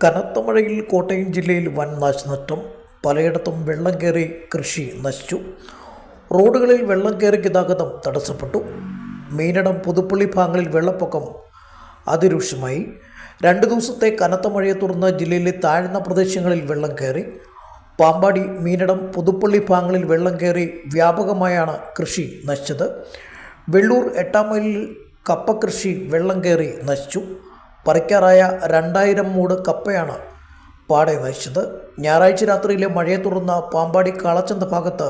കനത്ത മഴയിൽ കോട്ടയം ജില്ലയിൽ വൻ നാശനഷ്ടം. പലയിടത്തും വെള്ളം കയറി കൃഷി നശിച്ചു. റോഡുകളിൽ വെള്ളം കയറി ഗതാഗതം തടസ്സപ്പെട്ടു. മീനടം പുതുപ്പള്ളി ഭാഗങ്ങളിൽ വെള്ളപ്പൊക്കം അതിരൂക്ഷമായി. 2 ദിവസത്തെ കനത്ത മഴയെ തുടർന്ന് ജില്ലയിലെ താഴ്ന്ന പ്രദേശങ്ങളിൽ വെള്ളം കയറി. പാമ്പാടി, മീനടം, പുതുപ്പള്ളി ഭാഗങ്ങളിൽ വെള്ളം കയറി വ്യാപകമായാണ് കൃഷി നശിച്ചത്. വെള്ളൂർ 8-ാം മൈലിൽ കപ്പ കൃഷി വെള്ളം കയറി നശിച്ചു. പറിക്കാറായ 2000 മൂട് കപ്പയാണ് പാടെ നശിച്ചത്. ഞായറാഴ്ച രാത്രിയിലെ മഴയെ തുടർന്ന് പാമ്പാടി കാളച്ചന്ത ഭാഗത്ത്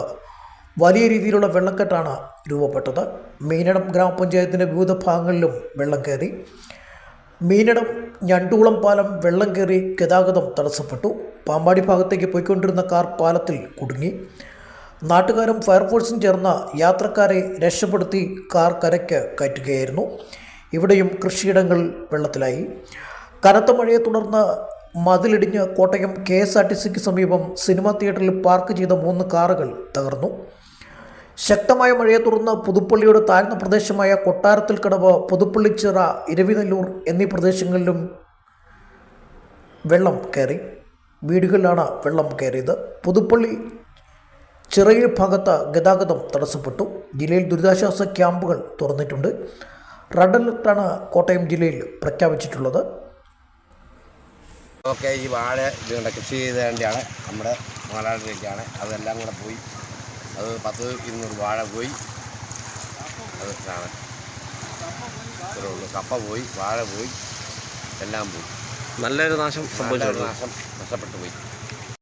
വലിയ രീതിയിലുള്ള വെള്ളക്കെട്ടാണ് രൂപപ്പെട്ടത്. മീനടം ഗ്രാമപഞ്ചായത്തിൻ്റെ വിവിധ ഭാഗങ്ങളിലും വെള്ളം കയറി. മീനടം ഞണ്ടൂളം പാലം വെള്ളം കയറി ഗതാഗതം തടസ്സപ്പെട്ടു. പാമ്പാടി ഭാഗത്തേക്ക് പോയിക്കൊണ്ടിരുന്ന കാർ പാലത്തിൽ കുടുങ്ങി. നാട്ടുകാരും ഫയർഫോഴ്സും ചേർന്ന് യാത്രക്കാരെ രക്ഷപ്പെടുത്തി കാർ കരയ്ക്ക് കയറ്റുകയായിരുന്നു. ഇവിടെയും കൃഷിയിടങ്ങൾ വെള്ളത്തിലായി. കനത്ത മഴയെ തുടർന്ന് മതിലിടിഞ്ഞ് കോട്ടയം KSRTCക്ക് സമീപം സിനിമാ തിയേറ്ററിൽ പാർക്ക് ചെയ്ത 3 കാറുകൾ തകർന്നു. ശക്തമായ മഴയെ തുടർന്ന് പുതുപ്പള്ളിയുടെ താഴ്ന്ന പ്രദേശമായ കൊട്ടാരത്തിൽ കടവ്, പുതുപ്പള്ളിച്ചിറ, ഇരവിനെല്ലൂർ എന്നീ പ്രദേശങ്ങളിലും വെള്ളം കയറി. വീടുകളിലാണ് വെള്ളം കയറിയത്. പുതുപ്പള്ളി ചിറയിൽ ഭാഗത്ത് ഗതാഗതം തടസ്സപ്പെട്ടു. ജില്ലയിൽ ദുരിതാശ്വാസ ക്യാമ്പുകൾ തുറന്നിട്ടുണ്ട്. റെഡ് അലർട്ടാണ് കോട്ടയം ജില്ലയിൽ പ്രഖ്യാപിച്ചിട്ടുള്ളത്. ഈ വാഴ ഇത് കൃഷി ചെയ്തതിൻ്റെയാണ് നമ്മുടെ മലയാളിലേക്കാണ്. അതെല്ലാം കൂടെ പോയി. അത് 10-200 വാഴ പോയി. അത് കാണാൻ ഇത്രേ ഉള്ളൂ. കപ്പ പോയി, വാഴ പോയി, എല്ലാം പോയി. നല്ലൊരു നാശം സംഭവിച്ചു. നഷ്ടപ്പെട്ടു പോയി.